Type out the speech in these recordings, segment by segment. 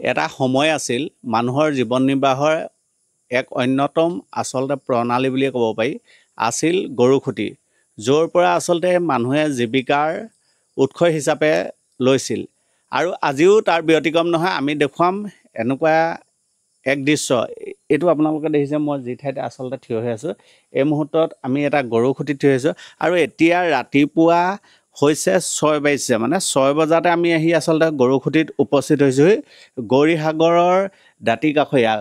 এটা সময় আছিল মানুহৰ জীৱন নিৰ্বাহৰ এক অন্যতম আচলতে প্ৰণালী বুলিয়ে ক'ব পাৰি আছিল গৰুখুটি য'ৰ পৰা আচলতে মানুহে জীৱিকাৰ উৎস হিচাপে লৈছিল আৰু আজিও তাৰ ব্যতিক্ৰম নহয় আমি দেখুৱাম এনেকুৱা এক দৃশ্য এইটো আপোনালোকে দেখিছে মই যি ঠাইতে আচলতে থিয় হৈ আছোঁ এই মুহূৰ্তত আমি এটা গৰুখুটি থিয় হৈছোঁ আৰু এতিয়া ৰাতিপুৱা হৈছে 6 বাজিছে মানে 6 বজাতে আমি আহি আচলতে গৰুখুটিত উপস্থিত হৈছোঁহি গৌৰীসাগৰৰ দাঁতি কাষৰীয়া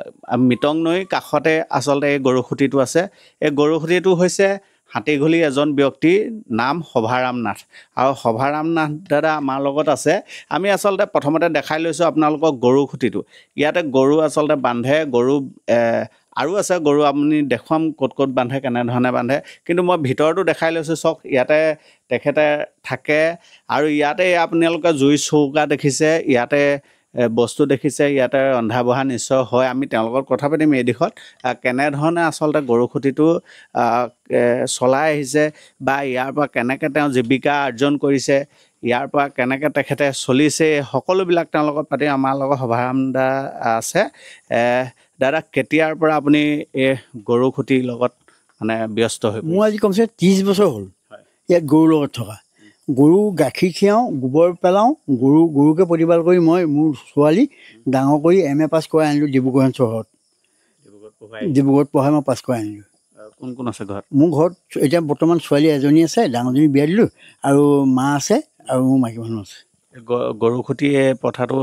মিটং নৈৰ কাষতে আচলতে এই গৰুখুটিটো আছে এই গৰুখুটিটো হৈছে হাতীঘুলি এজন ব্যক্তিৰ নাম সভাৰাম নাথ আৰু সভাৰাম নাথ দাদা আমাৰ লগত আছে আমি আচলতে প্ৰথমতে দেখাই লৈছোঁ আপোনালোকক গৰুখুটিটো ইয়াতে গৰু আচলতে বান্ধে গৰু আৰু আছে গৰু আপুনি দেখুৱাম ক'ত ক'ত বান্ধে কেনেধৰণে বান্ধে কিন্তু মই ভিতৰতো দেখাই লৈছোঁ চাওক ইয়াতে তেখেতে থাকে আৰু ইয়াতে আপোনালোকে জুই চৌকা দেখিছে ইয়াতে বস্তু দেখিছে ইয়াতে ৰন্ধা বঢ়া নিশ্চয় হয় আমি তেওঁলোকৰ কথা পাতিম এই দিশত কেনেধৰণে আচলতে গৰুখুটিটো চলাই আহিছে বা ইয়াৰ পৰা কেনেকৈ তেওঁ জীৱিকা অৰ্জন কৰিছে ইয়াৰ পৰা কেনেকৈ তেখেতে চলিছে সকলোবিলাক তেওঁৰ লগত পাতি আমাৰ লগত সভাৰাম দা আছে দাদা কেতিয়াৰ পৰা আপুনি এই গৰুখুটিৰ লগত মানে ব্যস্ত হৈ মোৰ আজি কমচে 30 বছৰ হ'ল ইয়াত গৰুৰ লগত থকা গৰু গাখীৰ খীৰাওঁ গোবৰ পেলাওঁ গৰুকে প্ৰতিপাল কৰি মই মোৰ ছোৱালী ডাঙৰ কৰি MA পাছ কৰাই আনিলোঁ ডিব্ৰুগড় চহৰত ডিব্ৰুগড়ত পঢ়াই মই পাছ কৰাই আনিলোঁ কোন কোন আছে ঘৰত মোৰ ঘৰত এতিয়া বৰ্তমান ছোৱালী এজনী আছে ডাঙৰজনী বিয়া দিলোঁ আৰু মা আছে আৰু মোৰ মাইকী মানুহ আছে গৰুখুটি প্ৰথাটো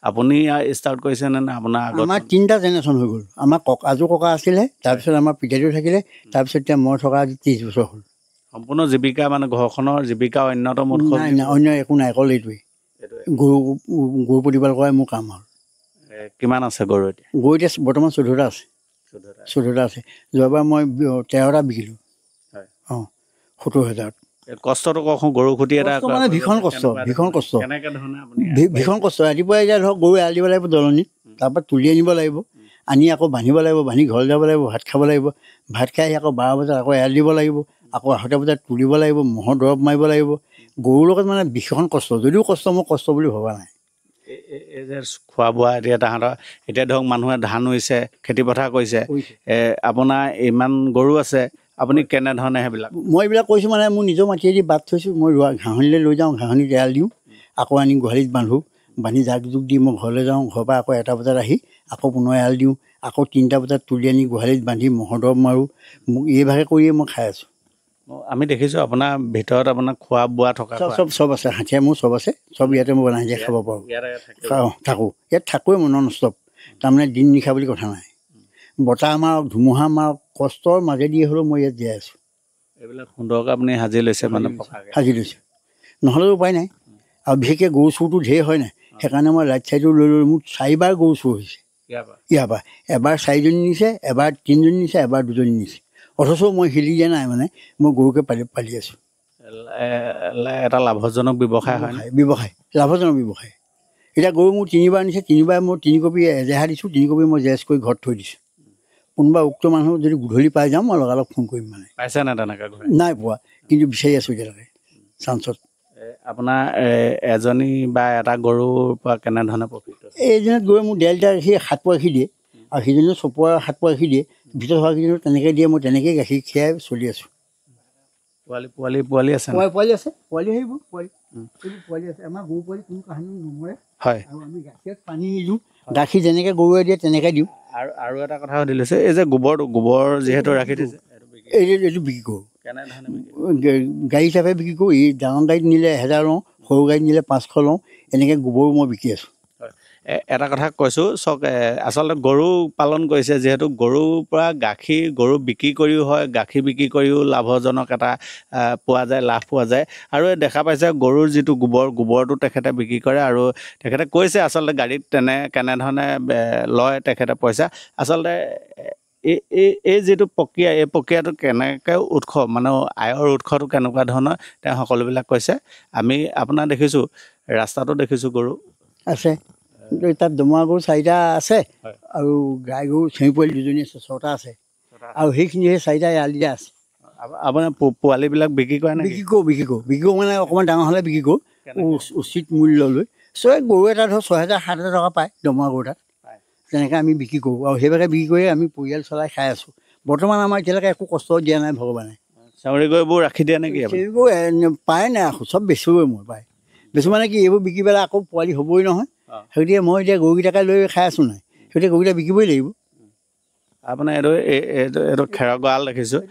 আপুনি ষ্টাৰ্ট কৰিছে নে আপোনাৰ আগত আমাৰ 3টা জেনেৰেশ্যন হৈ গ'ল আমাৰ আজো ককা আছিলে তাৰপিছত আমাৰ পিতাদেউ থাকিলে তাৰপিছত এতিয়া মই থকা আজি 30 বছৰ হ'ল সম্পূৰ্ণ জীৱিকা মানে ঘৰখনৰ জীৱিকা অন্যতম উৎস নাই অন্য একো নাই অকল এইটোৱেই গৰু প্ৰতিপাল কৰাই মোৰ কাম হ'ল কিমান আছে গৰু এতিয়া বৰ্তমান 14টা আছে 14টা আছে যোৱাবাৰ মই 13টা বিকিলোঁ অঁ 70,000 কষ্টটো কওকচোন গৰুখুটি এটা মানে ভীষণ কষ্ট ভীষণ কষ্ট ৰাতিপুৱা এতিয়া ধৰক গৰু এৰাল দিব লাগিব দলনিত তাৰপৰা তুলি আনিব লাগিব আনি আকৌ বান্ধিব লাগিব বান্ধি ঘৰলৈ যাব লাগিব ভাত খাব লাগিব ভাত খাই আহি আকৌ 12 বজাত আকৌ এৰাল দিব লাগিব আকৌ 8টা বজাত তুলিব লাগিব মহৰ দৰৱ মাৰিব লাগিব গৰুৰ লগত মানে ভীষণ কষ্ট যদিও কষ্ট মই কষ্ট বুলি ভবা নাই এই যে খোৱা বোৱা এতিয়া তাহাঁতৰ এতিয়া ধৰক মানুহে ধান ৰুইছে খেতি পথাৰ কৰিছে আপোনাৰ ইমান গৰু আছে আপুনি কেনেধৰণে সেইবিলাক মই এইবিলাক কৈছোঁ মানে মোৰ নিজৰ মাটিয়েদি বাট থৈছোঁ মই ঘাঁহনিলৈ লৈ যাওঁ ঘাঁহনিত এৰাল দিওঁ আকৌ আনি গোহালিত বান্ধোঁ বান্ধি জাক জোক দি মই ঘৰলৈ যাওঁ ঘৰৰ পৰা আকৌ 1টা বজাত আহি আকৌ পুনৰ এৰাল দিওঁ আকৌ 3টা বজাত তুলি আনি গোহালিত বান্ধি মহৰ দৰৱ মাৰোঁ মোক এইভাগে কৰিয়ে মই খাই আছোঁ আমি দেখিছোঁ আপোনাৰ ভিতৰত আপোনাৰ খোৱা বোৱা থকা চব আছে হাতীয়া মোৰ চব আছে চব ইয়াতে মই বনাই দিয়ে খাব পাৰোঁ থাকোঁ ইয়াত থাকোঁৱে মই নন ষ্টপ তাৰমানে দিন নিশা বুলি কথা নাই বতাহ মাৰক ধুমুহা মাৰক কষ্টৰ মাজেদি হ'লেও মই ইয়াত জীয়াই আছোঁ এইবিলাক সুন্দৰকৈ আপুনি সাজি লৈছে মানে সাজি লৈছোঁ নহ'লেও উপায় নাই আৰু বিশেষকৈ গৰু চুৰটো ঢেৰ হয় নাই সেইকাৰণে মই লাইট চাইটো লৈ লৈ মোৰ 4বাৰ গৰু চুৰ হৈছে ইয়াৰ পৰা এবাৰ 4জনী নিছে এবাৰ 3জনী নিছে এবাৰ 2জনী নিছে অথচ মই হিলি দিয়া নাই মানে মই গৰুকে পালি আছোঁ এটা লাভজনক ব্যৱসায় হয় লাভজনক ব্যৱসায় এতিয়া গৰু মোৰ 3বাৰ নিছে 3বাৰ মই 3 কপি এজেহা দিছোঁ 3 কপি মই জেৰেজ কৰি ঘৰত থৈ দিছোঁ কোনোবা উক্ত মানুহ যদি গধূলি পাই যাওঁ মই লগালগ ফোন কৰিম মানে পাইছে নাই তেনেকৈ নাই পোৱা কিন্তু বিচাৰি আছোঁ এতিয়ালৈকে চান্সত আপোনাৰ এজনী বা এটা গৰুৰ পৰা কেনেধৰণে প্ৰফিট এইজনীত গৰুৱে মোক 1.5 লিটাৰ গাখীৰ 7 পোৱা গাখীৰ দিয়ে আৰু সিজনীও 6 পোৱা 7 পোৱা গাখীৰ দিয়ে ভিতৰত হোৱা কেইজনীও তেনেকৈ দিয়ে মই তেনেকৈয়ে গাখীৰ খীৰাই চলি আছোঁ পোৱালি আছে পোৱালি আহিব পোৱালি আছে আমাৰ গৰু পোৱালি কোনো কাহানি নমৰে হয় আৰু আমি গাখীৰত পানী দিওঁ গাখীৰ যেনেকৈ গৰুৱে দিয়ে তেনেকৈ দিওঁ আৰু এটা কথা সুধি লৈছে এই যে গোবৰ যিহেতু ৰাখি থৈছে এইটো বিক্ৰী কৰোঁ গাড়ী হিচাপে বিক্ৰী কৰোঁ এই ডাঙৰ গাড়ীত নিলে 1000 লওঁ সৰু গাড়ীত নিলে 500 লওঁ এনেকৈ গোবৰো মই বিকি আছোঁ এটা কথা কৈছোঁ চাওক আচলতে গৰু পালন কৰিছে যিহেতু গৰুৰ পৰা গাখীৰ গৰু বিক্ৰী কৰিও হয় গাখীৰ বিক্ৰী কৰিও লাভজনক এটা পোৱা যায় লাভ পোৱা যায় আৰু দেখা পাইছে গৰুৰ যিটো গোবৰটো তেখেতে বিক্ৰী কৰে আৰু তেখেতে কৈছে আচলতে গাড়ীত কেনেধৰণে লয় তেখেতে পইচা আচলতে এই যিটো প্ৰক্ৰিয়া এই প্ৰক্ৰিয়াটো কেনেকৈ উৎস মানে আয়ৰ উৎসটো কেনেকুৱা ধৰণৰ তেওঁ সকলোবিলাক কৈছে আমি আপোনাৰ দেখিছোঁ ৰাস্তাটো দেখিছোঁ গৰু আছে তাত দমৰা গৰু 4টা আছে আৰু গাই গৰু চেঁউৰী পোৱালি 2জনী আছে 6টা আছে আৰু সেইখিনিহে 4টা এৰাল দিয়া আছে আপোনাৰ পোৱালিবিলাক বিক্ৰী কৰে নে বিক্ৰী কৰোঁ মানে অকণমান ডাঙৰ হ'লে বিক্ৰী কৰোঁ উচিত মূল্য লৈ গৰু এটা ধৰক 6,000-7,000 টকা পায় দমৰা গৰু এটাত। তেনেকৈ আমি বিক্ৰী কৰোঁ আৰু সেইভাগে বিক্ৰী কৰি আমি পৰিয়াল চলাই খাই আছোঁ। বৰ্তমান আমাৰ এতিয়ালৈকে একো কষ্ট দিয়া নাই ভগৱানে। চামৰি গৰুবোৰ ৰাখি দিয়ে নেকি? সেইবোৰ পায় নাই ৰাখোঁ, চব বেচোঁগৈ মই পায়। বেচোঁ মানে কি, এইবোৰ বিক্ৰী পেলাই আকৌ পোৱালি হ'বই নহয়। সেইগতিকে মই এতিয়া গৰুকেইটাকে লৈ খাই আছোঁ নাই, সেইগতিকে গৰুকেইটা বিকিবই লাগিব। আপোনাৰ এইটো খেৰৰ গঁৰাল দেখিছোঁ।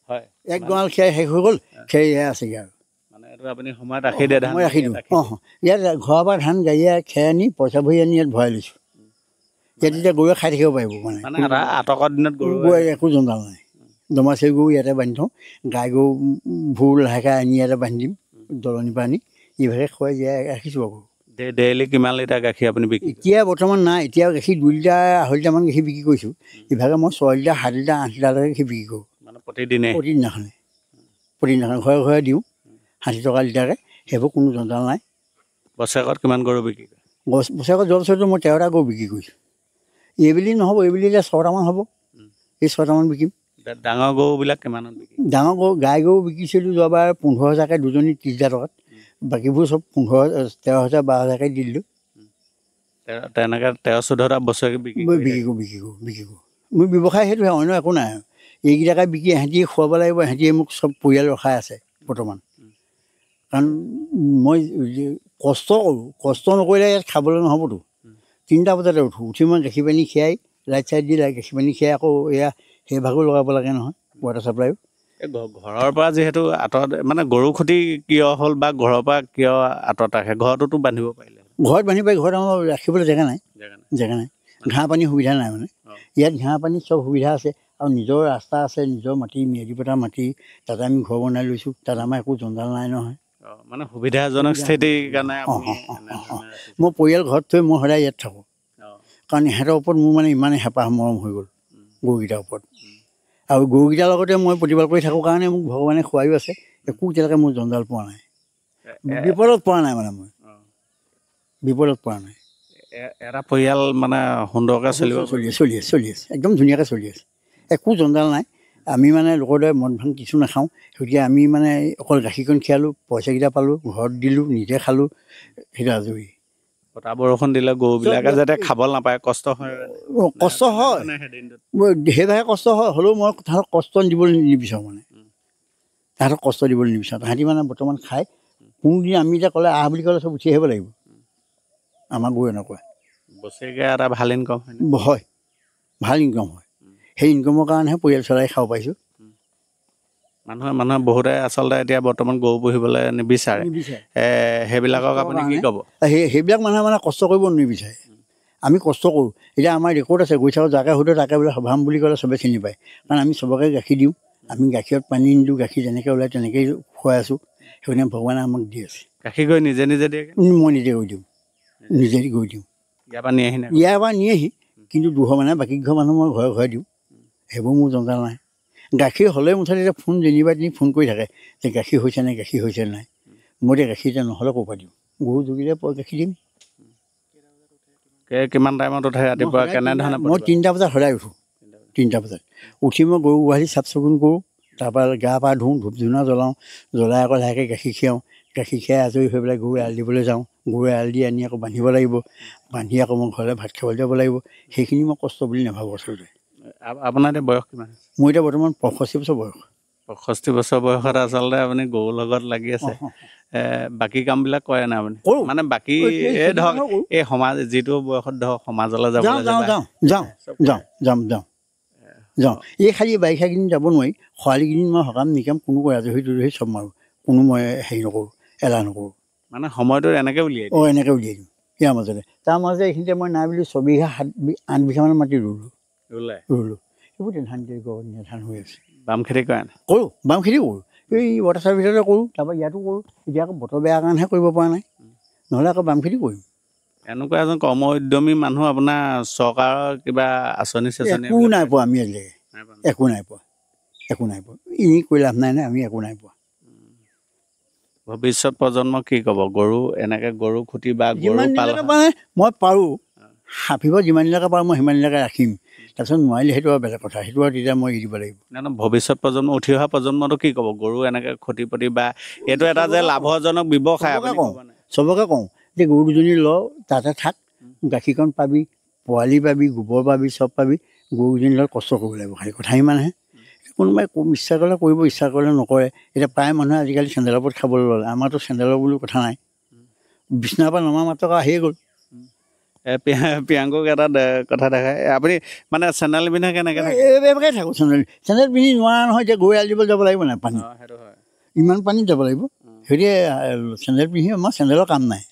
হয়, এক গঁৰাল খেৰ শেষ হৈ গ'ল, খেৰ এয়া আছেগৈ আৰু। মানে এইটো আপুনি সময়ত ৰাখি দিয়ে ধান? মই ৰাখি দিওঁ। ইয়াত ঘৰৰ পৰা ধান গাড়ীয়ে খেৰ আনি পইচা ভৰি আনি ইয়াত ভৰাই লৈছোঁ। ইয়াত তেতিয়া গৰুৱে খাই থাকিব পাৰিব। মানে আটকৰ দিনত গৰু একো জঞ্জাল নাই। দমাচেৰি গৰু ইয়াতে বান্ধি থওঁ, গাই গৰু ভোৰ লাহেকৈ আনি ইয়াতে বান্ধি দিম, দলনিৰ পৰা আনি ইভাগে খুৱাই জীয়াই ৰাখিছোঁ আকৌ। ডেইলি কিমান লিটাৰ গাখীৰ আপুনি বিক্ৰী? এতিয়া বৰ্তমান নাই, এতিয়া গাখীৰ 2 লিটাৰ 2.5 লিটাৰমান গাখীৰ বিক্ৰী কৰিছোঁ। ইভাগে মই 6 লিটাৰ 7 লিটাৰ 8 লিটাৰলৈকে গাখীৰ বিক্ৰী কৰোঁ। মানে প্ৰতিদিনাখনে ঘৰে ঘৰে দিওঁ 60 টকা লিটাৰকৈ। সেইবোৰ কোনো জঞ্জাল নাই। বছৰেকত কিমান গৰু বিক্ৰী কৰে? বছৰেকত যোৱা বছৰটো মই 13টা গৰু বিক্ৰী কৰিছোঁ। এইবেলি নহ'ব, এইবেলি এতিয়া 6টামান হ'ব। এই 6টামান বিকিম। ডাঙৰ গৰুবিলাক কিমানত বিক্ৰী? ডাঙৰ গৰু গাই গৰু বিকিছিলোঁ যোৱাবাৰ 15,000কৈ, দুজনী 30,000 টকাত। বাকীবোৰ চব 13,000 12,000কৈ দি দিলোঁ। তেনেকৈ 13-14টা বছৰে বিক্ৰী কৰোঁ। মোৰ ব্যৱসায় সেইটোহে, অন্য একো নাই। এইকেইটাকে বিকি ইহঁতিয়ে খুৱাব লাগিব, ইহঁতিয়ে মোক চব পৰিয়াল ৰখাই আছে বৰ্তমান। কাৰণ মই কষ্ট কৰোঁ, কষ্ট নকৰিলে ইয়াত খাবলৈ নহ'বতো। 3টা বজাতে উঠি মই গাখীৰ পানী খীৰাই, লাইট চাইট দি গাখীৰ পানী খীৰাই আকৌ এয়া সেই ভাগো লগাব লাগে নহয়, ৱাটাৰ চাপ্লাইও। ঘৰৰ পৰা যিহেতু আঁতৰত, মানে গৰু খুটি কিয় হ'ল বা ঘৰৰ পৰা কিয় আঁতৰত ৰাখে? ঘৰটোতো বান্ধিব পাৰিলে। ঘৰত বান্ধি পাৰি, ঘৰত আমাৰ ৰাখিবলৈ জেগা নাই। ঘাঁহ পানী সুবিধা নাই। মানে ইয়াত ঘাঁহ পানী চব সুবিধা আছে আৰু নিজৰ ৰাস্তা আছে, নিজৰ মাটি, ম্যাদী পতা মাটি, তাতে আমি ঘৰ বনাই লৈছোঁ। তাত আমাৰ একো জঞ্জাল নাই নহয়। মানে সুবিধাজনক স্থিতিৰ কাৰণে মই পৰিয়াল ঘৰত থৈ মই সদায় ইয়াত থাকোঁ। কাৰণ ইহঁতৰ ওপৰত মোৰ মানে ইমানেই হেঁপাহ মৰম হৈ গ'ল গৰুকেইটাৰ ওপৰত। আৰু গৰুকেইটাৰ লগতে মই প্ৰতিপাল কৰি থাকোঁ কাৰণে মোক ভগৱানে খুৱাইও আছে। একো এতিয়ালৈকে মোৰ জঞ্জাল পোৱা নাই, বিপদত পৰা নাই। মানে মই বিপদত পৰা নাই। এটা পৰিয়াল মানে সুন্দৰকৈ চলি আছে, একদম ধুনীয়াকৈ চলি আছে। একো জঞ্জাল নাই। আমি মানে লোকৰ দৰে মদ ভাং কিছু নাখাওঁ। গতিকে আমি মানে অকল গাখীৰকণ খীৰালোঁ, পইচাকেইটা পালোঁ, ঘৰত দিলোঁ, নিজে খালোঁ, সেইটো আজৰি। বতাহ বৰষুণ দিলে গৰুবিলাকে যাতে খাব নাপায়, কষ্ট হয়। সেইভাগে কষ্ট হয়, হ'লেও মই তাহাঁতক কষ্ট দিবলৈ নিবিচাৰোঁ। মানে তাহাঁতক কষ্ট দিবলৈ নিবিচাৰোঁ। তাহাঁতি মানে বৰ্তমান খায়। কোনোদিন আমি এতিয়া ক'লে আহ বুলি ক'লে চব উঠি আহিব লাগিব। আমাৰ গৰু এনেকুৱা বছৰেকীয়া এটা ভাল ইনকাম হয়, ভাল ইনকাম হয়। সেই ইনকামৰ কাৰণেহে পৰিয়াল চলাই খাব পাৰিছোঁ। মানুহে বহুতে আচলতে এতিয়া বৰ্তমান গৰু পুহিবলৈ নিবিচাৰে। সেইবিলাকক আপুনি কি ক'ব? সেইবিলাক মানুহে মানে কষ্ট কৰিব নিবিচাৰে। আমি কষ্ট কৰোঁ। এতিয়া আমাৰ ৰেকৰ্ড আছে, গৈ থাকোঁ যাকে সোধে তাকে বোলে সভাম বুলি ক'লে চবে চিনি পায়। কাৰণ আমি চবকে গাখীৰ দিওঁ। আমি গাখীৰত পানী নিদিওঁ, গাখীৰ যেনেকৈ ওলায় তেনেকৈয়ে খুৱাই আছোঁ। সেইকাৰণে ভগৱানে আমাক দি আছে। গাখীৰ গৈ নিজে দিয়ে? মই নিজে গৈ দিওঁ, গৈ দিওঁ। ইয়াৰ পৰা নিয়েহি, কিন্তু দুঘৰ মানে বাকী ঘৰ মানুহ মই ঘৰে ঘৰে দিওঁ। সেইবোৰ মোৰ জঞ্জাল নাই। গাখীৰ হ'লে মুঠতে এতিয়া ফোন যেনিবা তিনি ফোন কৰি থাকে যে গাখীৰ হৈছে নাই, গাখীৰ হৈছে নাই। মই এতিয়া গাখীৰ এতিয়া নহ'লে ক'ৰ পৰা দিওঁ? গৰু জগিলে গাখীৰ দিম। কিমান টাইমত উঠে ৰাতিপুৱা? কেনেধৰণে? মই 3টা বজাত সদায় উঠোঁ। 3টা বজাত উঠি মই গৰু গোহালি চাফ চিকুণ কৰোঁ। তাৰপৰা গা পা ধুওঁ, ধূপ ধূনা জ্বলাওঁ, জ্বলাই আকৌ লাহেকৈ গাখীৰ খীৰাওঁ। গাখীৰ খীৰাই আজৰি হৈ পেলাই গৰু এৰাল দিবলৈ যাওঁ। গৰু এৰাল দি আনি আকৌ বান্ধিব লাগিব। বান্ধি আকৌ মই ঘৰলৈ ভাত খাবলৈ যাব লাগিব। সেইখিনি মই কষ্ট বুলি নাভাবোঁ আচলতে। আপোনাৰ এতিয়া বয়স কিমান? মোৰ এতিয়া বৰ্তমান 65 বছৰ বয়স। 65 বছৰ বয়সত আচলতে আপুনি গৰুৰ লগত লাগি আছে। বাকী কামবিলাক কৰে নাই আপুনি? মানে বাকী এই ধৰক এই সমাজ যিটো বয়সত ধৰক সমাজলৈ যাবলৈ যাওঁ। এই খালি বাৰিষা কেইদিন যাব নোৱাৰি। খৰালি কেইদিন মই সকাম নিকাম কোনো আজৰি তজৰি চব মাৰোঁ। কোনো মই হেৰি নকৰোঁ, এলাহ নকৰোঁ। মানে সময়টো এনেকৈ উলিয়াই এনেকৈ উলিয়াই দিওঁ। ইয়াৰ মাজতে তাৰ মাজতে এইখিনিতে মই নাই বুলি 6 বিঘা 8 বিঘামান মাটি ৰুলোঁ। সেইবোৰ ধান হৈ আছে। বাম খেতি কৰে? কৰোঁ, বাম খেতি কৰোঁ। এই ৱাটাৰ ভিতৰতে কৰোঁ, তাৰপৰা ইয়াতো কৰোঁ। এতিয়া আকৌ বতৰ বেয়া কাৰণেহে কৰিব পৰা নাই, নহ'লে আকৌ বাম খেতি কৰিম। এনেকুৱা এজন কৰ্ম উদ্যমী মানুহ আপোনাৰ চৰকাৰৰ কিবা আঁচনি চাচনি একো নাই পোৱা আমি আজিলৈকে। একো নাই পোৱা। এনেই কৰি লাভ নাই, আমি একো নাই পোৱা। ভৱিষ্যত প্ৰজন্মক কি ক'ব? গৰু এনেকৈ গৰু খুটি বা গৰু পালন মানে মই পাৰোঁ সাপিব যিমানলৈকে পাৰোঁ মই সিমানলৈকে ৰাখিম। তাৰপিছত নোৱাৰিলে সেইটো আৰু বেলেগ কথা, সেইটো আৰু তেতিয়া মই এৰি দিব লাগিব। ভৱিষ্যত প্ৰজন্ম উঠি অহা প্ৰজন্মটো কি ক'ব গৰু এনেকৈ ক্ষতিপতি বা এইটো এটা যে লাভজনক ব্যৱসায় আপুনি ক'ব নাই? চবকে কওঁ যে গৰু দুজনী ল, তাতে থাক, গাখীৰকণ পাবি, পোৱালি পাবি, গোবৰ পাবি, চব পাবি। গৰুজনী লগত কষ্ট কৰিব লাগিব, খালি কথা ইমানহে। কোনোবাই ইচ্ছা কৰিলে কৰিব, ইচ্ছা কৰিলে নকৰে। এতিয়া প্ৰায় মানুহে আজিকালি চেণ্ডেলৰ ওপৰত খাবলৈ ল'লে, আমাৰতো চেণ্ডেলৰ বুলি কথা নাই। বিচনাৰ পৰা নমা মাত্ৰ আহিয়ে গ'ল। প্ৰিয়াংকক এটা কথা দেখায়, আপুনি মানে চেণ্ডেল পিন্ধে কেনেকৈ থাকে? এইভাগে থাকোঁ চেণ্ডেল পিন্ধি নোৱাৰা নহয়। এতিয়া গৰু এৰাল দিবলৈ যাব লাগিব নাই পানী, ইমান পানীত যাব লাগিব। সেইটোৱে চেণ্ডেল পিন্ধি আমাৰ চেণ্ডেলৰ কাম নাই।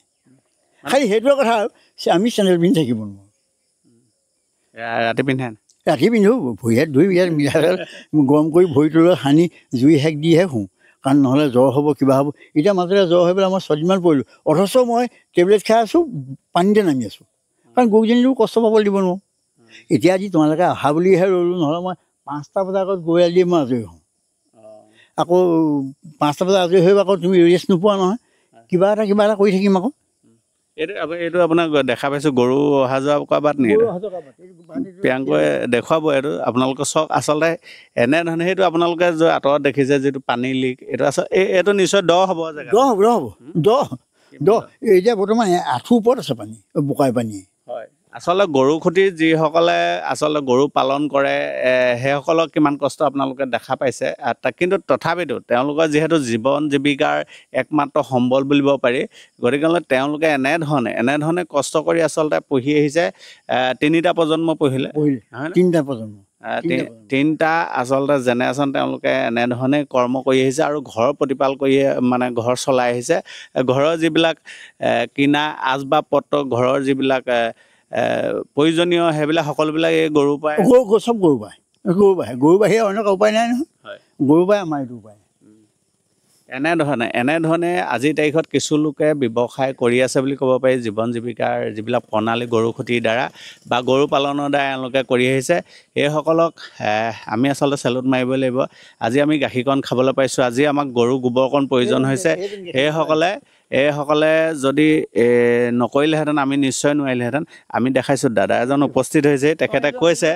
খালি সেইটোৱে কথা আৰু আমি চেণ্ডেল পিন্ধি থাকিব নোৱাৰোঁ। ৰাতি পিন্ধে? ৰাতি পিন্ধোঁ, ভৰি হাত ধুই ইয়াত মিঠাতেল গৰম কৰি ভৰিটোৰ লগত সানি জুই সেক দিহে শুওঁ, কাৰণ নহ'লে জ্বৰ হ'ব, কিবা হ'ব। এতিয়া মাজতে জ্বৰ হৈ পেলাই মই 6 দিনমান পৰিলোঁ, অথচ মই টেবলেট খাই আছোঁ, পানীতে নামি আছোঁ, কাৰণ গৰুজনীও কষ্ট পাবলৈ দিব নোৱাৰোঁ। এতিয়া আজি তোমালোকে অহা বুলিহে ৰ'লোঁ, নহ'লে মই 5টা বজাৰ আগত গৰু এৰাল দি মই আজৰি হওঁ। আকৌ 5টা বজাত আজৰি হৈ আকৌ তুমি ৰেষ্ট নোপোৱা নহয়, কিবা এটা কৰি থাকিম আকৌ। এইটো আপোনাক দেখা পাইছোঁ গৰু অহা যোৱা কৰা বাট নেকি? প্ৰিয়াংকই দেখুৱাব এইটো আপোনালোকৰ চক আচলতে এনেধৰণে। সেইটো আপোনালোকে যে আঁতৰত দেখিছে যিটো পানী লিক, এইটো আচলতে এইটো নিশ্চয় দ হ'ব জেগা। দ এতিয়া বৰ্তমান আঁঠুৰ ওপৰত আছে পানী, বোকাই পানী। হয়, আচলতে গৰু খুটি যিসকলে আচলতে গৰু পালন কৰে সেইসকলক কিমান কষ্ট আপোনালোকে দেখা পাইছে। কিন্তু তথাপিতো তেওঁলোকৰ যিহেতু জীৱন জীৱিকাৰ একমাত্ৰ সম্বল বুলিব পাৰি, গতিকে তেওঁলোকে এনেধৰণে কষ্ট কৰি আচলতে পুহি আহিছে। 3টা প্ৰজন্ম পুহিলে, 3টা প্ৰজন্ম, 3টা আচলতে জেনেৰেশ্যন তেওঁলোকে এনেধৰণে কৰ্ম কৰি আহিছে আৰু ঘৰ প্ৰতিপাল কৰি মানে ঘৰ চলাই আহিছে। ঘৰৰ যিবিলাক কিনা আচবাব পত্ৰ, ঘৰৰ যিবিলাক প্ৰয়োজনীয় সেইবিলাক সকলোবিলাক এই গৰুৰ পৰাই। চব গৰু বাহিৰে অন্য উপায় নাই নহয়। গৰু পাই আমাৰ এইটো উপায়। এনেধৰণে আজিৰ তাৰিখত কিছু লোকে ব্যৱসায় কৰি আছে বুলি ক'ব পাৰি। জীৱন জীৱিকাৰ যিবিলাক প্ৰণালী গৰু খুটিৰ দ্বাৰা বা গৰু পালনৰ দ্বাৰা এওঁলোকে কৰি আহিছে, এইসকলক আমি আচলতে চেলুট মাৰিব লাগিব। আজি আমি গাখীৰকণ খাবলৈ পাইছোঁ, আজি আমাক গৰু গোবৰকণ প্ৰয়োজন হৈছে। এইসকলে যদি নকৰিলেহেঁতেন আমি নিশ্চয় নোৱাৰিলেহেঁতেন। আমি দেখাইছোঁ দাদা এজন উপস্থিত হৈছে, তেখেতে কৈছে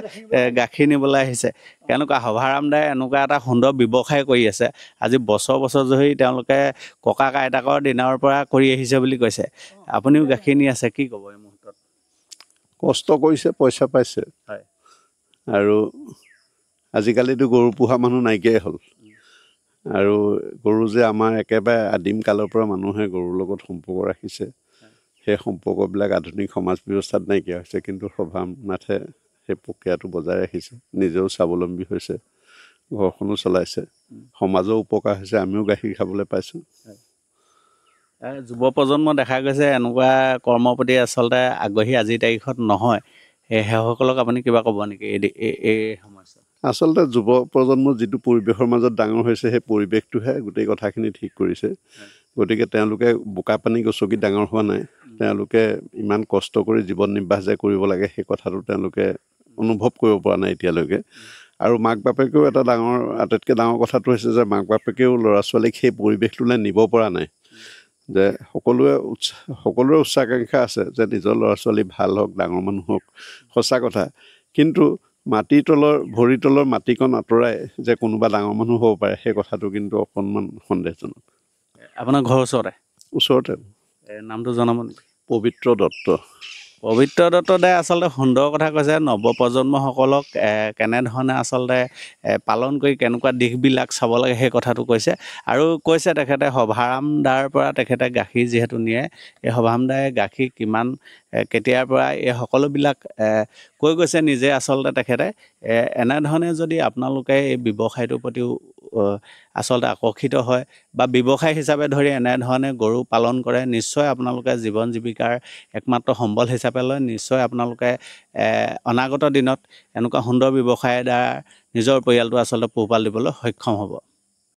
গাখীৰ নিবলৈ আহিছে। কেনেকুৱা সভাৰাম দাই এনেকুৱা এটা সুন্দৰ ব্যৱসায় কৰি আছে। আজি বছৰ ধৰি তেওঁলোকে ককা আইতাকৰ দিনৰ পৰা কৰি আহিছে বুলি কৈছে। আপুনিও গাখীৰ নি আছে, কি ক'ব এই মুহূৰ্তত? কষ্ট কৰিছে, পইচা পাইছে। হয়, আৰু আজিকালিতো গৰু পোহা মানুহ নাইকিয়াই হ'ল। আৰু গৰু যে আমাৰ একেবাৰে আদিম কালৰ পৰা মানুহে গৰুৰ লগত সম্পৰ্ক ৰাখিছে, সেই সম্পৰ্কবিলাক আধুনিক সমাজ ব্যৱস্থাত নাইকিয়া হৈছে। কিন্তু সভানাথে সেই প্ৰক্ৰিয়াটো বজাই ৰাখিছে, নিজেও স্বাৱলম্বী হৈছে, ঘৰখনো চলাইছে, সমাজৰ উপকাৰ হৈছে, আমিও গাখীৰ খাবলৈ পাইছোঁ। যুৱ প্ৰজন্ম দেখা গৈছে এনেকুৱা কৰ্মৰ প্ৰতি আচলতে আগ্ৰহী আজিৰ তাৰিখত নহয়। সেইসকলক আপুনি কিবা ক'ব নেকি এই সমস্যা? আচলতে যুৱ প্ৰজন্ম যিটো পৰিৱেশৰ মাজত ডাঙৰ হৈছে, সেই পৰিৱেশটোহে গোটেই কথাখিনি ঠিক কৰিছে। গতিকে তেওঁলোকে বোকা পানী গছকি ডাঙৰ হোৱা নাই। তেওঁলোকে ইমান কষ্ট কৰি জীৱন নিৰ্বাহ যে কৰিব লাগে, সেই কথাটো তেওঁলোকে অনুভৱ কৰিব পৰা নাই এতিয়ালৈকে। আৰু মাক বাপেকেও আটাইতকৈ ডাঙৰ কথাটো হৈছে যে মাক বাপেকেও ল'ৰা ছোৱালীক সেই পৰিৱেশটোলৈ নিব পৰা নাই। যে সকলোৰে উচ্চাকাংক্ষা আছে যে নিজৰ ল'ৰা ছোৱালী ভাল হওক, ডাঙৰ মানুহ হওক, সঁচা কথা। কিন্তু ভৰিৰ তলৰ মাটিকণ আঁতৰাই যে কোনোবা ডাঙৰ মানুহ হ'ব পাৰে, সেই কথাটো কিন্তু অকণমান সন্দেহজনক। আপোনাৰ ঘৰৰ ওচৰতে। নামটো জনাব নেকি? পবিত্ৰ দত্ত দাই আচলতে সুন্দৰ কথা কৈছে। নৱপ্ৰজন্মসকলক কেনেধৰণে আচলতে পালন কৰি কেনেকুৱা দিশবিলাক চাব লাগে সেই কথাটো কৈছে। আৰু কৈছে তেখেতে সভাৰাম দাৰ পৰা তেখেতে গাখীৰ যিহেতু নিয়ে, এই সভাৰাম দাই গাখীৰ কিমান কেতিয়াৰ পৰা এই সকলোবিলাক কৈ গৈছে নিজে। আচলতে তেখেতে এনেধৰণে যদি আপোনালোকে এই ব্যৱসায়টোৰ প্ৰতিও আচলতে আকৰ্ষিত হয় বা ব্যৱসায় হিচাপে ধৰি এনেধৰণে গৰু পালন কৰে, নিশ্চয় আপোনালোকে জীৱন জীৱিকাৰ একমাত্ৰ সম্বল হিচাপে লয়। নিশ্চয় আপোনালোকে অনাগত দিনত এনেকুৱা সুন্দৰ ব্যৱসায়ৰ দ্বাৰা নিজৰ পৰিয়ালটো আচলতে পোহপাল দিবলৈ সক্ষম হ'ব।